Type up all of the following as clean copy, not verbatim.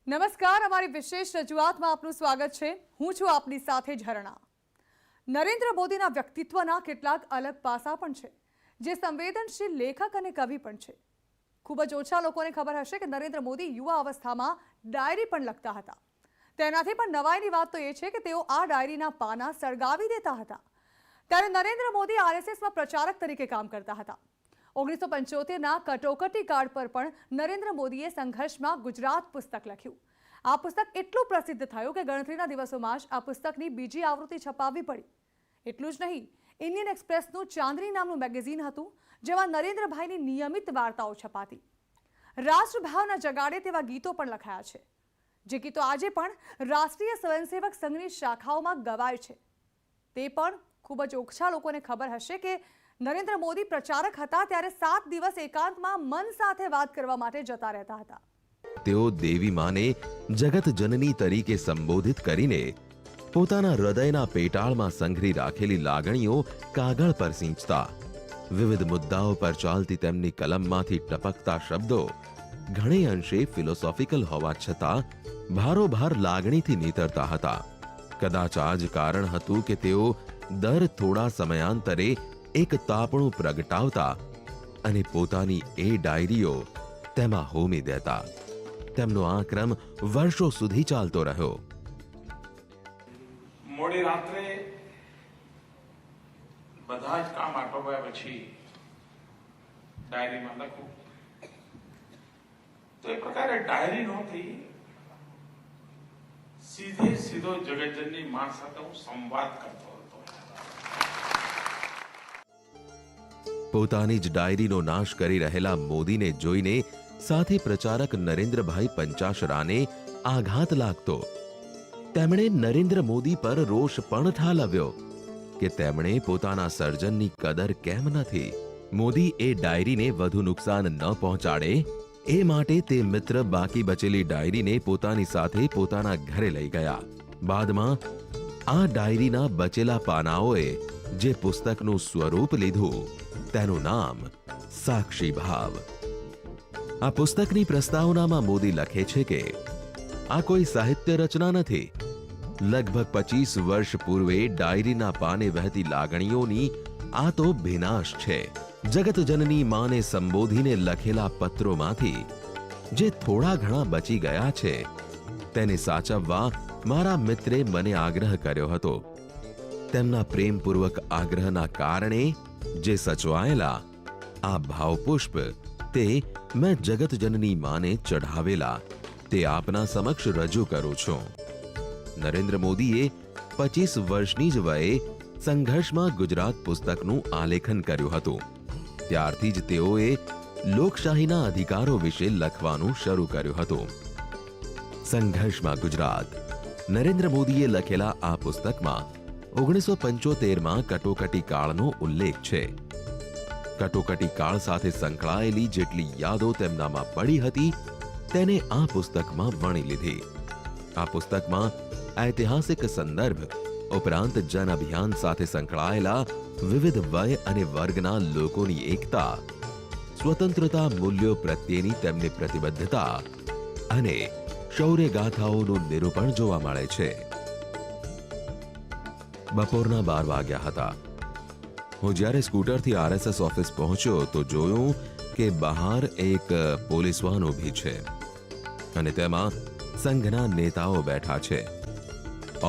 નમસ્કાર, અમારી વિશેષ રજૂઆતમાં આપનું સ્વાગત છે. હું છું આપની સાથે ઝરણા. નરેન્દ્ર મોદીના વ્યક્તિત્વના કેટલાક અલગ પાસા પણ છે, જે સંવેદનશીલ લેખક અને કવિ પણ છે. ખૂબ જ ઓછા લોકોને ખબર હશે કે નરેન્દ્ર મોદી યુવા અવસ્થામાં ડાયરી પણ લખતા હતા. તેનાથી પણ નવાઈની વાત તો એ છે કે તેઓ આ ડાયરીના પાના સળગાવી દેતા હતા. ત્યારે નરેન્દ્ર મોદી આરએસએસમાં પ્રચારક તરીકે કામ કરતા હતા. 1975ના કટોકટી કાળ પર પણ નરેન્દ્ર મોદીએ સંઘર્ષમાં ગુજરાત પુસ્તક લખ્યું. આ પુસ્તક એટલું પ્રસિદ્ધ થયું કે ગણતરીના દિવસોમાં જ આ પુસ્તકની બીજી આવૃત્તિ છપાવવી પડી. એટલું જ નહીં, ઇન્ડિયન એક્સપ્રેસનું ચાંદની નામનું મેગેઝિન હતું, જેમાં નરેન્દ્રભાઈની નિયમિત વાર્તાઓ છપાતી. રાષ્ટ્રભાવના જગાડે તેવા ગીતો પણ લખાયા છે, જે ગીતો આજે પણ રાષ્ટ્રીય સ્વયંસેવક સંઘની શાખાઓમાં ગવાય છે. તે પણ ખૂબ જ ઓછા લોકોને ખબર હશે કે નરેન્દ્ર મોદી પ્રચારક હતા ત્યારે 7 દિવસ એકાંતમાં મન સાથે વાત કરવા માટે જતા રહેતા હતા. તેઓ દેવી માને જગત જનની તરીકે સંબોધિત કરીને પોતાના હૃદયના પેટાળમાં સંઘરી રાખેલી લાગણીઓ કાગળ પર સિંચતા. વિવિધ મુદ્દાઓ પર ચાલતી તેમની કલમમાંથી ટપકતા શબ્દો ઘણે અંશે ફિલોસોફિકલ હોવા છતાં ભારોભાર લાગણીથી નીતરતા હતા. કદાચ આ જ કારણ હતું કે તેઓ દર થોડા સમયાંતરે એક તાપણું પ્રગટાવતા અને પોતાની એ ડાયરીઓ તેમાં હોમી દેતા. તેમનો આ ક્રમ વર્ષો સુધી ચાલતો રહ્યો. મોડી રાત્રે બધા જ કામ આટોપ્યા પછી ડાયરીમાં લખું તો એ પ્રકારે ડાયરી નહોતી, સીધો જગતજનની માં સાથે હું સંવાદ કરતો હતો. પોતાની જ ડાયરીનો નાશ કરી રહેલા મોદીને જોઈને સાથે પ્રચારક નરેન્દ્રભાઈ પંચાશરાને આઘાત લાગતો. તેમણે નરેન્દ્ર મોદી પર રોષ પણ ઠાલવ્યો કે તેમણે પોતાના સર્જનની કદર કેમ નથી. મોદી એ ડાયરીને વધુ નુકસાન ન પહોંચાડે એ માટે તે મિત્ર બાકી બચેલી ડાયરીને પોતાની સાથે પોતાના ઘરે લઈ ગયા. બાદમાં આ ડાયરીના બચેલા પાનાઓએ જે પુસ્તકનું સ્વરૂપ લીધું તેનું નામ સાક્ષી ભાવ. આ પુસ્તકની પ્રસ્તાવનામાં મોદી લખે છે કે આ કોઈ સાહિત્ય રચના નથી. લગભગ 25 વર્ષ પૂર્વે ડાયરીના પાને વહેતી લાગણીઓની આ તો ભીનાશ છે. જગતજનની માને સંબોધીને લખેલા પત્રોમાંથી જે થોડા ઘણા બચી ગયા છે તેને સાચવવા મારા મિત્રે મને આગ્રહ કર્યો હતો. તેમના પ્રેમપૂર્વક આગ્રહના કારણે જે સચવાયેલા આ ભાવપુષ્પ તે મેં જગતજનની માને ચઢાવેલા તે આપના સમક્ષ રજૂ કરું છું. નરેન્દ્ર મોદીએ 25 વર્ષની જ વયે સંઘર્ષમાં ગુજરાત પુસ્તકનું આલેખન કર્યું હતું. ત્યારથી જ તેઓએ લોકશાહીના અધિકારો વિશે લખવાનું શરૂ કર્યું હતું. સંઘર્ષમાં ગુજરાત નરેન્દ્ર મોદીએ લખેલા આ પુસ્તકમાં 1975માં કટોકટી કાળનો ઉલ્લેખ છે. કટોકટી કાળ સાથે સંકળાયેલી જેટલી યાદો તેમનામાં પડી હતી તેને આ પુસ્તકમાં વણી લીધી. આ પુસ્તકમાં ઐતિહાસિક સંદર્ભ ઉપરાંત જન અભિયાન સાથે સંકળાયેલા વિવિધ વય અને વર્ગના લોકોની એકતા, સ્વતંત્રતા મૂલ્યો પ્રત્યેની તેમની પ્રતિબદ્ધતા અને શૌર્ય ગાથાઓનું નિરૂપણ જોવા મળે છે. બપોરના 12 વાગ્યા હતા. હું જ્યારે સ્કૂટરથી આરએસએસ ઓફિસ પહોંચ્યો તો જોયું કે બહાર એક પોલીસ વાન ઊભી છે અને તેમાં સંઘના નેતાઓ બેઠા છે.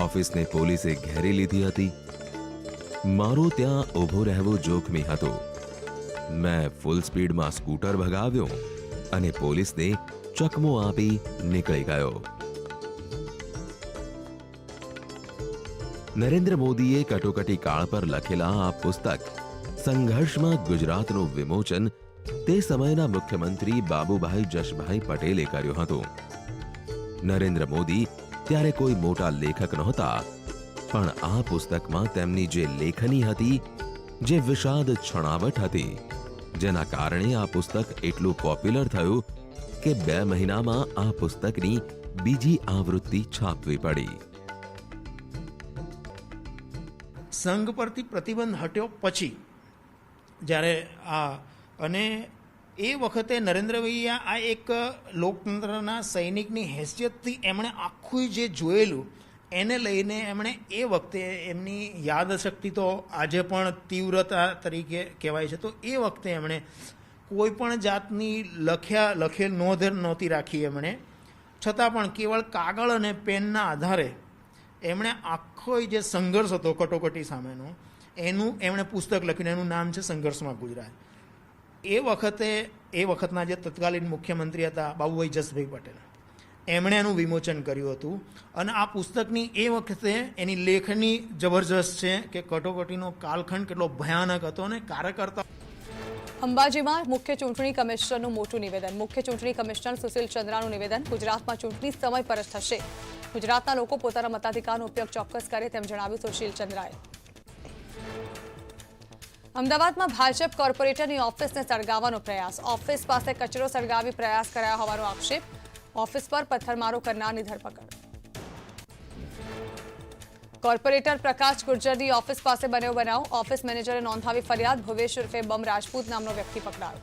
ઓફિસને પોલીસે ઘેરી લીધી હતી. મારું ત્યાં ઊભું રહેવું જોખમી હતું. મેં ફૂલ સ્પીડમાં સ્કૂટર ભગાવ્યો અને પોલીસને ચકમો આપી નીકળી ગયો. નરેન્દ્ર મોદીએ કટોકટી કાળ પર લખેલા આ પુસ્તક સંઘર્ષમાં ગુજરાતનું વિમોચન તે સમયના મુખ્યમંત્રી બાબુભાઈ જશભાઈ પટેલે કર્યું હતું. નરેન્દ્ર મોદી ત્યારે કોઈ મોટા લેખક નહોતા, પણ આ પુસ્તકમાં તેમની જે લેખની હતી, જે વિષાદ છણાવટ હતી, જેના કારણે આ પુસ્તક એટલું પોપ્યુલર થયું કે 2 મહિનામાં આ પુસ્તકની બીજી આવૃત્તિ છાપવી પડી. સંઘ પરથી પ્રતિબંધ હટ્યો પછી જ્યારે અને એ વખતે નરેન્દ્રભાઈએ આ એક લોકતંત્રના સૈનિકની હેસિયતથી એમણે આખું જે જોયેલું એને લઈને એમણે એ વખતે એમની યાદશક્તિ તો આજે પણ તીવ્રતા તરીકે કહેવાય છે, તો એ વખતે એમણે કોઈ પણ જાતની લખેલ નોંધ નહોતી રાખી એમણે, છતાં પણ કેવળ કાગળ અને પેનના આધારે એમણે આખો જે સંઘર્ષ હતો કટોકટી સામેનો એનું એમણે પુસ્તક લખ્યું, એનું નામ છે સંઘર્ષમાં ગુજરાત. એ વખતના જે તત્કાલીન મુખ્યમંત્રી હતા બાબુભાઈ જસભાઈ પટેલ, એમણે એનું વિમોચન કર્યું હતું. અને આ પુસ્તકની એ વખતે એની લેખની જબરજસ્ત છે કે કટોકટીનો કાલખંડ કેટલો ભયાનક હતો અને કાર્યકર્તા. અંબાજીમાં મુખ્ય ચૂંટણી કમિશનરનું મોટું નિવેદન. મુખ્ય ચૂંટણી કમિશનર સુશીલ ચંદ્રાનું નિવેદન. ગુજરાતમાં ચૂંટણી સમય પર જ થશે. ગુજરાતના લોકો પોતાના મતાધિકારનો ઉપયોગ ચોક્કસ કરે તેમ જણાવ્યું સુશીલ ચંદ્રાએ. અમદાવાદમાં ભાજપ કોર્પોરેટરની ઓફિસને સળગાવવાનો પ્રયાસ. ઓફિસ પાસે કચરો સળગાવી પ્રયાસ કરાયો હોવાનો આક્ષેપ. ઓફિસ પર પથ્થરમારો કરનારની ધરપકડ. કોર્પોરેટર પ્રકાશ ગુર્જરની ઓફિસ પાસે બન્યો બનાવ. ઓફિસ મેનેજરે નોંધાવી ફરિયાદ. ભુવેશ ઉર્ફે બમ રાજપૂત નામનો વ્યક્તિ પકડાયો.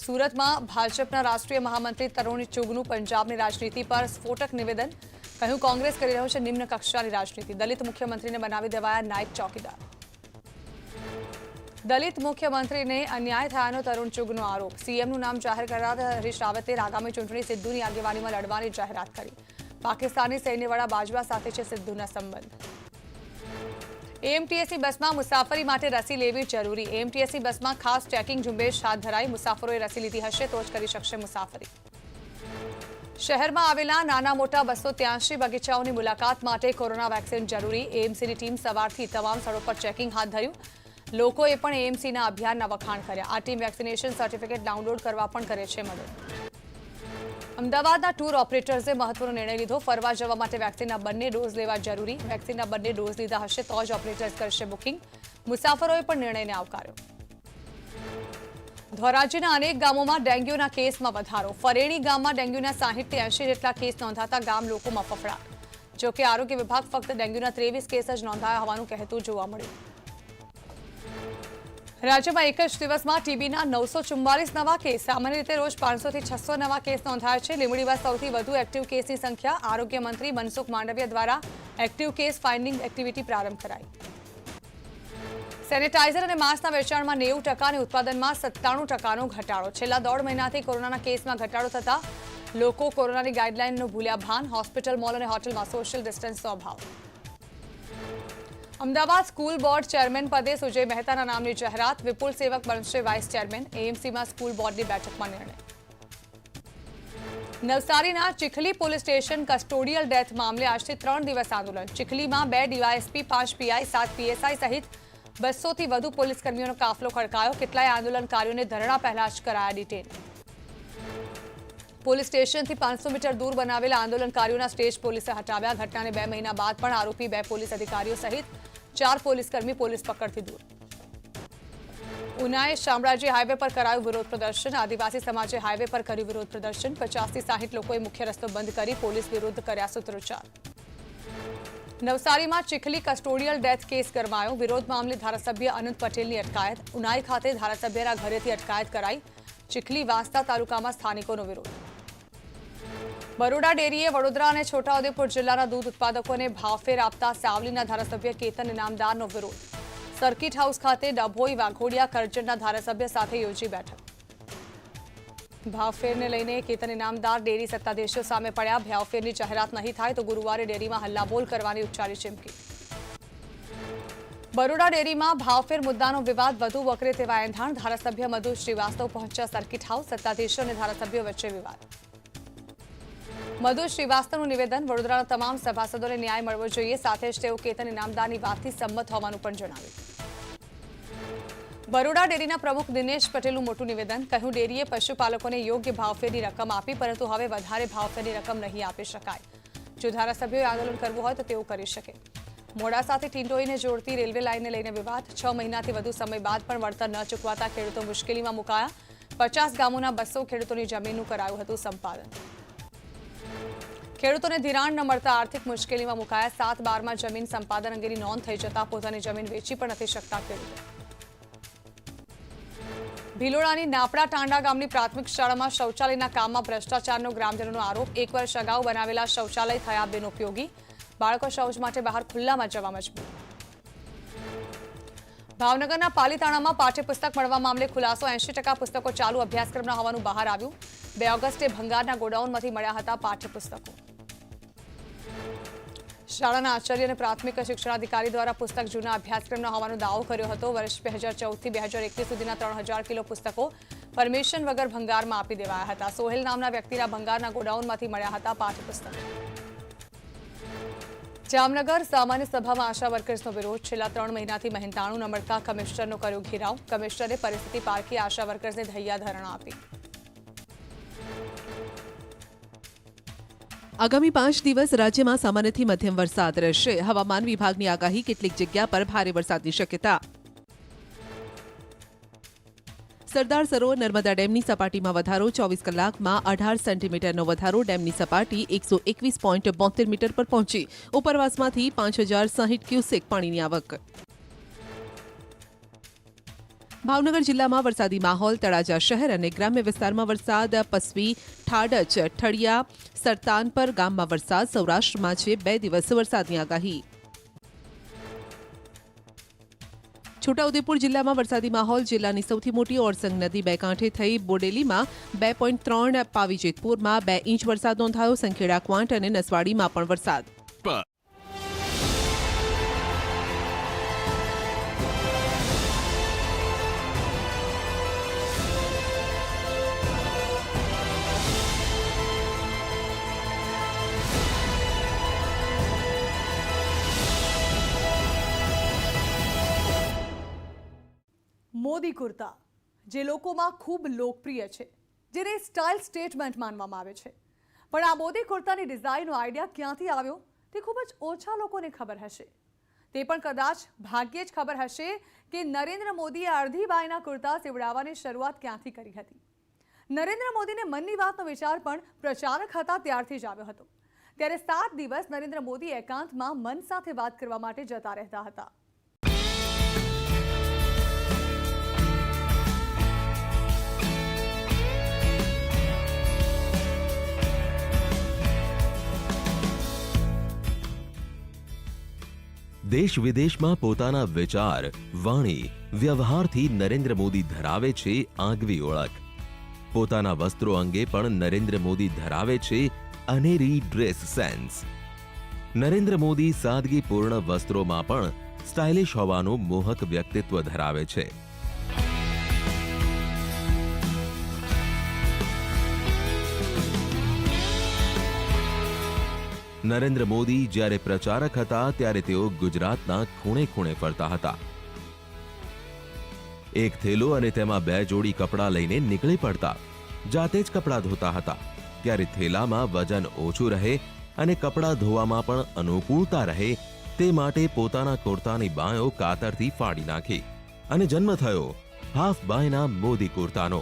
સુરતમાં ભાજપના રાષ્ટ્રીય મહામંત્રી તરુણ ચુગનું પંજાબની રાજનીતિ પર સ્ફોટક નિવેદન. કહ્યું કોંગ્રેસ કરી રહ્યો છે નિમ્ન કક્ષાની રાજનીતિ. દલિત મુખ્યમંત્રીને બનાવી દેવાયા નાયબ ચોકીદાર. દલિત મુખ્યમંત્રીને અન્યાય થયાનો તરુણ ચુગનો આરોપ. સીએમનું નામ જાહેર કરાતા હરીશ રાવતે આગામી ચૂંટણી સિદ્ધુની આગેવાનીમાં લડવાની જાહેરાત કરી. પાકિસ્તાની સૈન્યવાળા બાજવા સાથે છે સિદ્ધુના સંબંધ. એએમટીએસી બસમાં મુસાફરી માટે રસી લેવી જરૂરી. એએમટીએસી બસમાં ખાસ ચેકિંગ ઝુંબેશ હાથ ધરાઈ. મુસાફરોએ રસી લીધી હશે તો જ કરી શકશે મુસાફરી. શહેરમાં આવેલા નાના મોટા 283 બગીચાઓની મુલાકાત માટે કોરોના વેક્સિન જરૂરી. એએમસીની ટીમ સવારથી તમામ સ્થળો પર ચેકિંગ હાથ ધર્યું. લોકોએ પણ એએમસીના અભિયાનના વખાણ કર્યા. આ ટીમ વેક્સિનેશન સર્ટિફિકેટ ડાઉનલોડ કરવા પણ કરે છે મદદ. અમદાવાદના ટૂર ઓપરેટર્સે મહત્વનો નિર્ણય લીધો. ફરવા જવા માટે વેક્સિનના બંને ડોઝ લેવા જરૂરી. વેક્સિનના બંને ડોઝ લીધા હશે તો જ ઓપરેટર્સ કરશે બુકિંગ. મુસાફરોએ પણ નિર્ણયને આવકાર્યો. ધોરાજીના અનેક ગામોમાં ડેન્ગ્યુના કેસમાં વધારો. ફરેણી ગામમાં ડેન્ગ્યુના 60 થી 80 જેટલા કેસ નોંધાતા ગામ લોકોમાં ફફડાટ. જોકે આરોગ્ય વિભાગ ફક્ત ડેન્ગ્યુના 23 કેસ જ નોંધાયા હોવાનું કહેતું જોવા મળ્યું. રાજ્યમાં એક જ દિવસમાં ટીબીના 944 નવા કેસ. સામાન્ય રીતે રોજ 500 થી 600 નવા કેસ નોંધાયા છે. લીંબડીમાં સૌથી વધુ એક્ટિવ કેસની સંખ્યા. આરોગ્ય મંત્રી મનસુખ માંડવિયા દ્વારા એક્ટિવ કેસ ફાઇન્ડિંગ એક્ટિવિટી પ્રારંભ કરાઈ. સેનેટાઇઝર અને માસ્કના વેચાણમાં 90% અને ઉત્પાદનમાં 97%નો ઘટાડો. છેલ્લા 1.5 મહિનાથી કોરોનાના કેસમાં ઘટાડો થતા લોકો કોરોનાની ગાઈડલાઈનનું ભૂલ્યા ભાન. હોસ્પિટલ, મોલ અને હોટલમાં સોશિયલ ડિસ્ટન્સનો અભાવ. અમદાવાદ સ્કૂલ બોર્ડ ચેરમેન પદે સુજય મહેતાના નામની જાહેરાત. વિપુલ સેવક બનશે વાઇસ ચેરમેન. એએમસીમાં સ્કૂલ બોર્ડની બેઠકમાં નિર્ણય. નવસારીના Chikhli police station custodial death મામલે આજથી 3 દિવસ આંદોલન. ચીખલીમાં 2 ડીવાયએસપી, 5 પીઆઈ, 7 પીએસઆઈ સહિત 200 થી વધુ પોલીસ કર્મીઓનો કાફલો ખડકાયો. કેટલાય આંદોલનકારીઓને ધરણા પહેલા જ કરાયા ડિટેન. પોલીસ સ્ટેશનથી 500 મીટર દૂર બનાવેલા આંદોલનકારીઓના સ્ટેજ પોલીસે હટાવ્યા. ઘટનાને 2 મહિના બાદ પણ આરોપી 2 પોલીસ અધિકારીઓ સહિત 4 પોલીસકર્મી પોલીસ પકડથી દૂર. ઉનાએ શામળાજી હાઈવે પર કરાયું વિરોધ પ્રદર્શન. આદિવાસી સમાજે હાઈવે પર કર્યું વિરોધ પ્રદર્શન. 50 થી 60 લોકોએ મુખ્ય રસ્તો બંધ કરી પોલીસ વિરુદ્ધ કર્યા સૂત્રોચ્ચાર. નવસારીમાં ચીખલી કસ્ટોડિયલ ડેથ કેસ ગરમાયો. વિરોધ મામલે ધારાસભ્ય અનંત પટેલની અટકાયત. ઉનાઈ ખાતે ધારાસભ્યના ઘરેથી અટકાયત કરાઈ. ચીખલી વાંસદા તાલુકામાં સ્થાનિકોનો વિરોધ. બરોડા ડેરીએ વડોદરા અને છોટાઉદેપુર જિલ્લાના દૂધ ઉત્પાદકોને ભાવફેર આપતા સાવલીના ધારાસભ્ય કેતન ઇનામદારનો વિરોધ. સર્કિટ હાઉસ ખાતે ડભોઈ, વાઘોડિયા, કરજણના ધારાસભ્ય સાથે યોજી બેઠક. ભાવફેરને લઈને કેતન ઇનામદાર ડેરી સત્તાધીશો સામે પડ્યા. ભાવફેરની જાહેરાત નહીં થાય તો ગુરુવારે ડેરીમાં હલ્લાબોલ કરવાની ઉચ્ચારી ચીમકી. બરોડા ડેરીમાં ભાવફેર મુદ્દાનો વિવાદ વધુ વકરે તેવા એંધાણ. ધારાસભ્ય મધુ શ્રીવાસ્તવ પહોંચ્યા સર્કિટ હાઉસ. સત્તાધીશો અને ધારાસભ્યો વચ્ચે વિવાદ. મધુ શ્રીવાસ્તવનું નિવેદન. વડોદરાના તમામ સભાસદોને ન્યાય મળવો જોઈએ. સાથે જ તેઓ કેતન ઇનામદારની વાતથી સંમત હોવાનું પણ જણાવ્યું. બરોડા ડેરીના પ્રમુખ દિનેશ પટેલનું મોટું નિવેદન. કહ્યું ડેરીએ પશુપાલકોને યોગ્ય ભાવફેરની રકમ આપી, પરંતુ હવે વધારે ભાવફેરની રકમ નહીં આપી શકાય. જો ધારાસભ્યોએ આંદોલન કરવું હોય તો તેઓ કરી શકે. મોડાસાથી ટિંડોઈને જોડતી રેલવે લાઇનને લઈને વિવાદ. 6 મહિનાથી વધુ સમય બાદ પણ વળતર ન ચૂકવાતા ખેડૂતો મુશ્કેલીમાં મુકાયા. 50 ગામોના 200 ખેડૂતોની જમીનનું કરાયું હતું સંપાદન. ખેડૂતોને ધિરાણ ન મળતા આર્થિક મુશ્કેલીમાં મુકાયા. 7/12માં જમીન સંપાદન અંગેની નોંધ થઈ જતા પોતાની જમીન વેચી પણ નથી શકતા ખેડૂતો. ભિલોડાની નાપડા ટાંડા ગામની પ્રાથમિક શાળામાં શૌચાલયના કામમાં ભ્રષ્ટાચારનો ગ્રામજનોનો આરોપ. 1 વર્ષ અગાઉ બનાવેલા શૌચાલય થયા બિનઉપયોગી. બાળકો શૌચ માટે બહાર ખુલ્લામાં જવા મજબૂર. ભાવનગરના પાલીતાણામાં પાઠ્યપુસ્તક મળવા મામલે ખુલાસો. 80% પુસ્તકો ચાલુ અભ્યાસક્રમના હોવાનું બહાર આવ્યું. 2 ઓગસ્ટે ભંગારના ગોડાઉનમાંથી મળ્યા હતા પાઠ્યપુસ્તકો. શાળાના આચાર્ય અને પ્રાથમિક શિક્ષણાધિકારી દ્વારા પુસ્તક જૂના અભ્યાસક્રમના હોવાનો દાવો કર્યો હતો. વર્ષ 2014 થી 2021 સુધીના 3000 કિલો પુસ્તકો પરમિશન વગર ભંગારમાં આપી દેવાયા હતા. સોહેલ નામના વ્યક્તિના ભંગારના ગોડાઉનમાંથી મળ્યા હતા પાઠ્યપુસ્તક. જામનગર સામાન્ય સભામાં આશા વર્કર્સનો વિરોધ. છેલ્લા 3 મહિનાથી મહેનતાણું ન મળતા કમિશનરનો કર્યો ઘેરાવ. કમિશનરે પરિસ્થિતિ પારખી આશા વર્કર્સને ધૈર્યધારણા આપી. આગામી 5 દિવસ રાજ્યમાં સામાન્યથી મધ્યમ વરસાદ રહેશે. હવામાન વિભાગની આગાહી. કેટલીક જગ્યા પર ભારે વરસાદની શક્યતા. સરદાર સરોવર નર્મદા ડેમની સપાટીમાં વધારો. 24 કલાકમાં 18 સેન્ટીમીટરનો વધારો. ડેમની સપાટી 121.72 મીટર પર પહોંચી. ઉપરવાસમાંથી 5060 ક્યુસેક પાણીની આવક. ભાવનગર જિલ્લામાં વરસાદી માહોલ. તળાજા શહેર અને ગ્રામ્ય વિસ્તારમાં વરસાદ. પસવી, ઠાડચ, ઠળિયા, સરતાનપર ગામમાં વરસાદ. સૌરાષ્ટ્રમાં છે 2 દિવસ વરસાદની આગાહી. છોટાઉદેપુર જિલ્લામાં વરસાદી માહોલ. જિલ્લાની સૌથી મોટી ઓરસંગ નદી 2 કાંઠે થઈ. બોડેલીમાં 2.3, પાવીજેતપુરમાં 2 ઇંચ વરસાદ નોંધાયો. સંખેડા, ક્વાંટ અને નસવાડીમાં પણ વરસાદ. મોદી કુર્તા જે લોકોમાં ખૂબ લોકપ્રિય છે, જેને સ્ટાઇલ સ્ટેટમેન્ટ માનવામાં આવે છે. પણ આ મોદી કુર્તાની ડિઝાઇનનો આઈડિયા ક્યાંથી આવ્યો તે ખૂબ જ ઓછા લોકોને ખબર હશે. તે પણ કદાચ ભાગ્યે જ ખબર હશે કે નરેન્દ્ર મોદીએ અડધી બાયના કુર્તા સીવડાવવાની શરૂઆત ક્યાંથી કરી હતી. નરેન્દ્ર મોદીને મનની વાતનો વિચાર પણ પ્રચારક હતા ત્યારથી જ આવ્યો હતો. ત્યારે 7 દિવસ નરેન્દ્ર મોદી એકાંતમાં મન સાથે વાત કરવા માટે જતા રહેતા હતા. દેશ વિદેશમાં પોતાના વિચાર, વાણી, વ્યવહારથી નરેન્દ્ર મોદી ધરાવે છે આગવી ઓળખ. પોતાના વસ્ત્રો અંગે પણ નરેન્દ્ર મોદી ધરાવે છે અનેરી ડ્રેસ સેન્સ. નરેન્દ્ર મોદી સાદગીપૂર્ણ વસ્ત્રોમાં પણ સ્ટાઇલિશ હોવાનું મોહક વ્યક્તિત્વ ધરાવે છે. નરેન્દ્ર મોદી જ્યારે પ્રચારક હતા ત્યારે તેઓ ગુજરાતના ખૂણે ખૂણે ફરતા હતા. એક થેલો અને તેમાં 2 જોડી કપડાં લઈને નીકળી પડતા. જાતે જ કપડાં ધોતા હતા. ત્યારે થેલામાં વજન ઓછું રહે અને કપડાં ધોવામાં પણ અનુકૂળતા રહે તે માટે પોતાના કુર્તાની બાંયો કાતરથી ફાડી નાખી અને જન્મ થયો હાફ બાયના મોદી કુર્તાનો.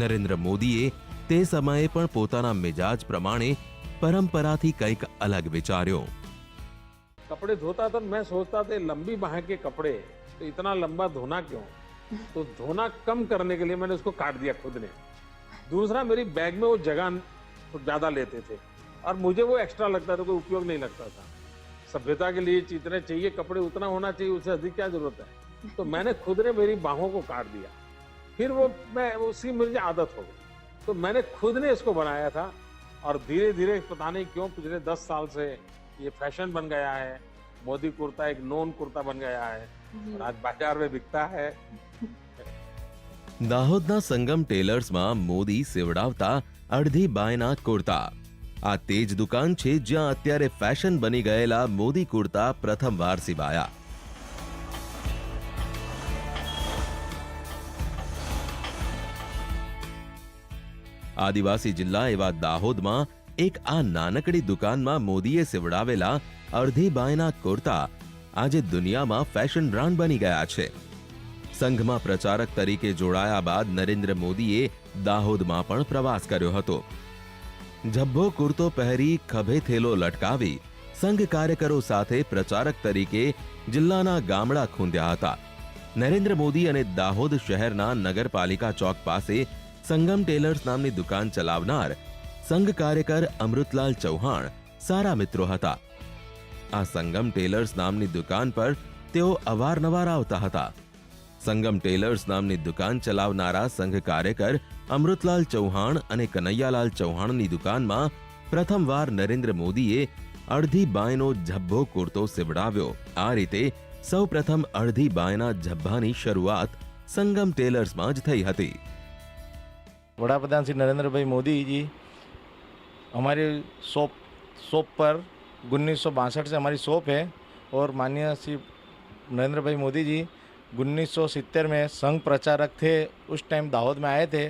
નરેન્દ્ર મોદીએ તે સમયે પણ પોતાના મિજાજ પ્રમાણે परंपरा थी कईक अलग विचार्यो. कपड़े धोता तो मैं सोचता था लंबी बाह के कपड़े तो इतना लंबा धोना क्यों, तो धोना कम करने के लिए मैंने उसको काट दिया खुद ने. दूसरा, मेरी बैग में वो जगह ज्यादा लेते थे और मुझे वो एक्स्ट्रा लगता था, कोई उपयोग नहीं लगता था. सभ्यता के लिए जितने चाहिए कपड़े उतना होना चाहिए, उससे अधिक क्या जरूरत है. तो मैंने खुद ने मेरी बाहों को काट दिया. फिर वो मैं उसी मुझे आदत हो गई, तो मैंने खुद ने इसको बनाया था और धीरे धीरे पता नहीं क्यों पिछले 10 साल से ये फैशन बन गया है. मोदी कुर्ता एक नॉन कुर्ता बन गया है और आज बाजार में बिकता है. દાહોદના સંગમ ટેલર્સમાં મોદી સેવડાવતા અડધી બાયના કુર્તા. આ તે જ દુકાન છે જ્યાં અત્યારે ફેશન બની ગયેલા મોદી કુર્તા પ્રથમવાર સીવાયા. આદિવાસી જિલ્લા એવા દાહોદમાં એક આ નાનકડી દુકાનમાં મોદીએ સેવડાવેલા અડધી બાયના કુર્તા આજે દુનિયામાં ફેશન બ્રાન્ડ બની ગયા છે. સંઘમાં પ્રચારક તરીકે જોડાયા બાદ નરેન્દ્ર મોદીએ દાહોદમાં પણ પ્રવાસ કર્યો હતો. ઝભ્ભો કુર્તો પહેરી ખભે થેલો લટકાવી સંઘ કાર્યકરો સાથે પ્રચારક તરીકે જિલ્લાના ગામડા ખૂંદ્યા હતા. નરેન્દ્ર મોદી અને દાહોદ શહેરના નગરપાલિકા ચોક પાસે સંગમ ટેલર્સ નામની દુકાન ચલાવનાર સંઘ કાર્યકર અમૃતલાલ ચૌહાણ સારા મિત્રો હતા. આ સંગમ ટેલર્સ નામની દુકાન પર તેઓ અવારનવાર આવતા હતા. સંગમ ટેલર્સ નામની દુકાન ચલાવનારા સંઘ કાર્યકર અમૃતલાલ ચૌહાણ અને કનૈયાલાલ ચૌહાણની દુકાનમાં પ્રથમવાર નરેન્દ્ર મોદીએ અડધી બાયનો ઝબ્બો કુર્તો સીવડાવ્યો. આ રીતે સૌ પ્રથમ અડધી બાયના ઝબ્બાની શરૂઆત સંગમ ટેલર્સમાં જ થઈ હતી. वडाप्रधान श्री नरेंद्र भाई मोदी जी हमारी शॉप पर 1962 से हमारी शॉप है और माननीय श्री नरेंद्र भाई मोदी जी 1970 में संघ प्रचारक थे. उस टाइम दाहोद में आए थे.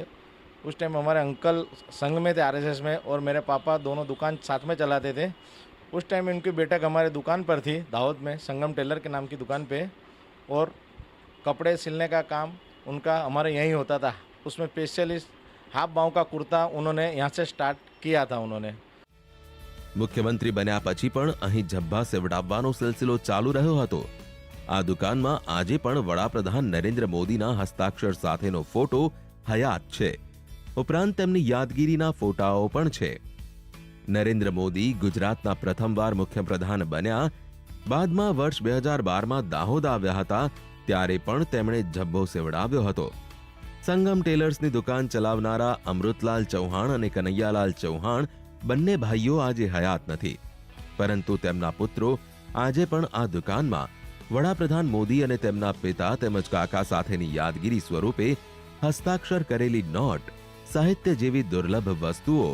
उस टाइम हमारे अंकल संघ में थे आरएसएस में और मेरे पापा दोनों दुकान साथ में चलाते थे. उस टाइम इनकी बेटक हमारे दुकान पर थी दाहोद में संगम टेलर के नाम की दुकान पे और कपड़े सिलने का काम उनका हमारे यहीं होता था. उसमें स्पेशलिस्ट हाफ बाँव का कुर्ता उन्होंने यहाँ से स्टार्ट किया था उन्होंने. મુખ્યમંત્રી બન્યા પછી પણ અહીં ઝબ્બા સેવડાવવાનો સિલસિલો ચાલુ રહ્યો હતો. આ દુકાનમાં આજે પણ વડાપ્રધાન નરેન્દ્ર મોદીના હસ્તાક્ષર સાથેનો ફોટો હયાત છે. ઉપરાંત તેમની યાદગીરીના ફોટાઓ પણ છે. નરેન્દ્ર મોદી ગુજરાતના પ્રથમવાર મુખ્યપ્રધાન બન્યા બાદમાં વર્ષ 2012માં દાહોદ આવ્યા હતા ત્યારે પણ તેમણે ઝબ્બો સેવડાવ્યો હતો. સંગમ ટેલર્સની દુકાન ચલાવનારા અમૃતલાલ ચૌહાણ અને કનૈયાલાલ ચૌહાણ બંને ભાઈઓ આજે હયાત નથી, પરંતુ તેમના પુત્રો આજે પણ આ દુકાનમાં વડાપ્રધાન મોદી અને તેમના પિતા તેમજ કાકા સાથેની યાદગીરી સ્વરૂપે હસ્તાક્ષર કરેલી નોટ, સાહિત્ય જેવી દુર્લભ વસ્તુઓ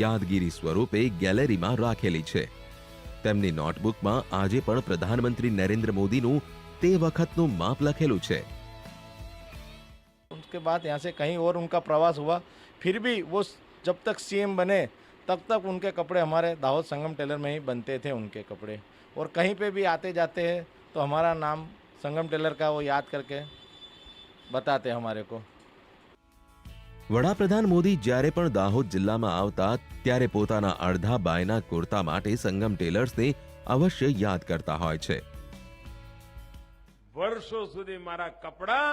યાદગીરી સ્વરૂપે ગેલેરીમાં રાખેલી છે. તેમની નોટબુકમાં આજે પણ પ્રધાનમંત્રી નરેન્દ્ર મોદીનું તે વખતનું માપ લખેલું છે. उसके बाद यहाँ से कहीं और उनका प्रवास हुआ, फिर भी वो जब तक सीएम बने तब तक उनके कपड़े हमारे दाहोद संगम टेलर में ही बनते थे उनके कपड़े. और कहीं पे भी आते जाते हैं तो हमारा नाम संगम टेलर का वो याद करके बताते हमारे को. વડાપ્રધાન મોદી જ્યારે પણ દાહોદ જિલ્લામાં આવતા ત્યારે પોતાના અડધા બાયના કુર્તા માટે સંગમ ટેલર્સને અવશ્ય યાદ કરતા હોય છે. વર્ષો સુધી મારા કપડા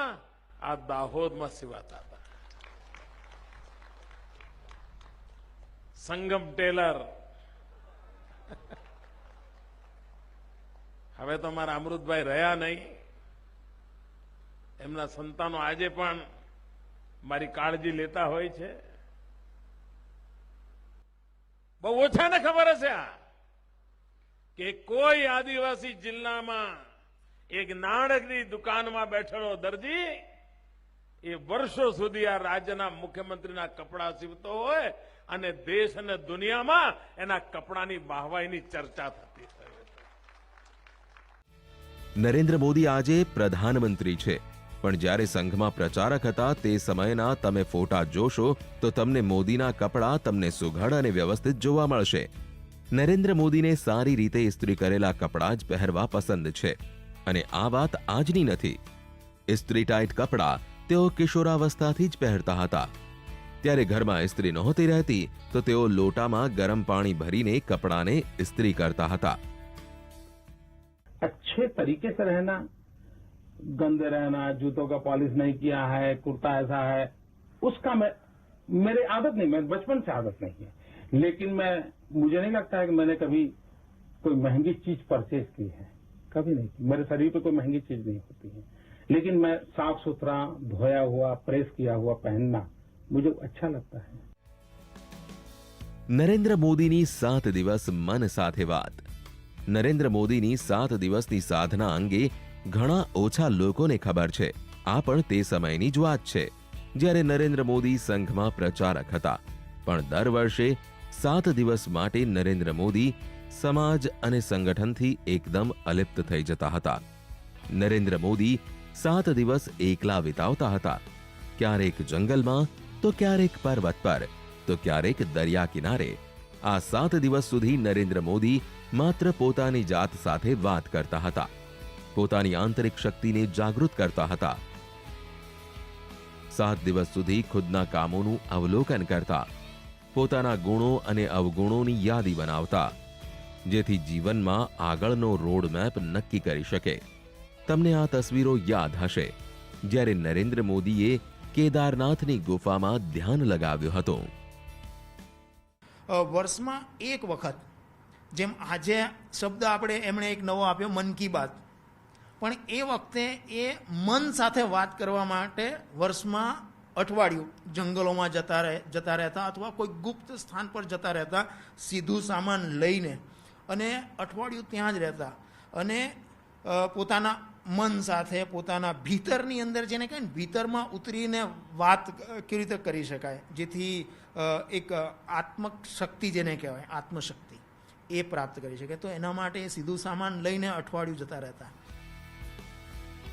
આ દાહોદમાં સીવાતા હતા. સંગમ ટેલર હવે તો મારા અમૃતભાઈ રહ્યા નહીં. એમના સંતાનો આજે પણ મારી કાળજી લેતા હોય છે. બહુ ઓછાને ખબર હશે આ કે કોઈ આદિવાસી જિલ્લામાં એક નાણકડી દુકાનમાં બેઠેલો દરજી એ વર્ષો સુધી આ રાજ્યના મુખ્યમંત્રીના કપડા સીવતો હોય અને દેશ અને દુનિયામાં એના કપડાની વાહવાઈની ચર્ચા થતી હોય. નરેન્દ્ર મોદી આજે પ્રધાનમંત્રી છે, પણ જ્યારે સંઘમાં પ્રચારક હતા તે સમયના તમે ફોટા જોશો તો તમને મોદીના કપડા તમને સુઘડ અને વ્યવસ્થિત જોવા મળશે. નરેન્દ્ર મોદીને સારી રીતે ઇસ્ત્રી કરેલા કપડા જ પહેરવા પસંદ છે અને આ વાત આજની નથી. ઇસ્ત્રી ટાઈટ કપડા તેઓ કિશોરાવસ્થાથી જ પહેરતા હતા. ત્યારે ઘરમાં ઇસ્ત્રી નહોતી રહેતી તો તેઓ લોટામાં ગરમ પાણી ભરીને કપડાને ઇસ્ત્રી કરતા હતા. अच्छे तरीके से रहना, गंदे रहना, जूतों का पॉलिश नहीं किया है, कुर्ता ऐसा है, उसका मेरे आदत नहीं, मैं बचपन से आदत नहीं है. लेकिन मुझे नहीं लगता है कि मैंने कभी कोई महंगी चीज परचेज की है, कभी नहीं की. मेरे शरीर पे कोई महंगी चीज नहीं होती है, लेकिन मैं साफ सुथरा धोया हुआ प्रेस किया हुआ पहनना मुझे अच्छा लगता है. નરેન્દ્ર મોદીની 7 દિવસ મન સાથે વાત. નરેન્દ્ર મોદીની 7 દિવસની સાધના અંગે ઘણા ઓછા લોકોને ખબર છે. આ પણ તે સમયની જ વાત છે જ્યારે નરેન્દ્ર મોદી સંઘમાં પ્રચારક હતા. પણ દર વર્ષે 7 દિવસ માટે નરેન્દ્ર મોદી સમાજ અને સંગઠનથી એકદમ અલિપ્ત થઈ જતા હતા. નરેન્દ્ર મોદી 7 દિવસ એકલા વિતાવતા હતા. ક્યારેક જંગલમાં તો ક્યારેક પર્વત પર તો ક્યારેક દરિયા કિનારે. આ 7 દિવસ સુધી નરેન્દ્ર મોદી માત્ર પોતાની જાત સાથે વાત કરતા હતા, પોતાની આંતરિક શક્તિને જાગૃત કરતા હતા. 7 દિવસ સુધી ખુદના કામોનું અવલોકન કરતા, પોતાના ગુણો અને અવગુણોની યાદી બનાવતા, જેથી જીવનમાં આગળનો રોડ મેપ નક્કી કરી શકે. તમને આ તસવીરો યાદ હશે, જ્યારે નરેન્દ્ર મોદીએ કેદારનાથની ગુફામાં ધ્યાન લગાવ્યું હતું. વર્ષમાં એક વખત, જેમ આજે શબ્દ આપણે એમણે એક નવો આપ્યો મન કી બાત, પણ એ વખતે એ મન સાથે વાત કરવા માટે વર્ષમાં અઠવાડિયું જંગલોમાં જતા રહેતા અથવા કોઈ ગુપ્ત સ્થાન પર જતા રહેતા, સીધું સામાન લઈને, અને અઠવાડિયું ત્યાં જ રહેતા અને પોતાના મન સાથે પોતાના ભીતરની અંદર જેને કહે ને ભીતરમાં ઉતરીને વાત કેવી રીતે કરી શકાય જેથી એક આત્મશક્તિ જેને કહેવાય આત્મશક્તિ એ પ્રાપ્ત કરી શકે. તો એના માટે સીધું સામાન લઈને અઠવાડિયું જતા રહેતા.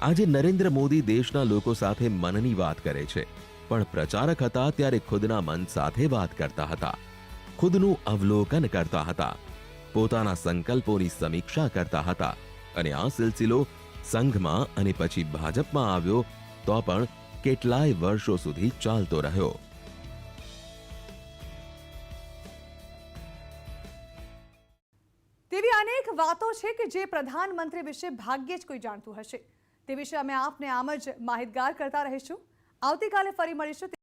આજે નરેન્દ્ર મોદી દેશના લોકો સાથે મનની વાત કરે છે, પણ પ્રચારક હતા ત્યારે ખુદના મન સાથે વાત કરતા હતા, ખુદનું અવલોકન કરતા હતા, પોતાના સંકલ્પોની સમીક્ષા કરતા હતા. અને આ સિલસિલો સંઘમાં અને પછી ભાજપમાં આવ્યો તો પણ કેટલાય વર્ષો સુધી ચાલતો રહ્યો. તેવી અનેક વાતો છે કે જે પ્રધાનમંત્રી વિશે ભાગ્યે જ કોઈ જાણતું હશે. તે વિશે અમે આપને આમ જ માહિતગાર કરતા રહીશું. આવતીકાલે ફરી મળીશું.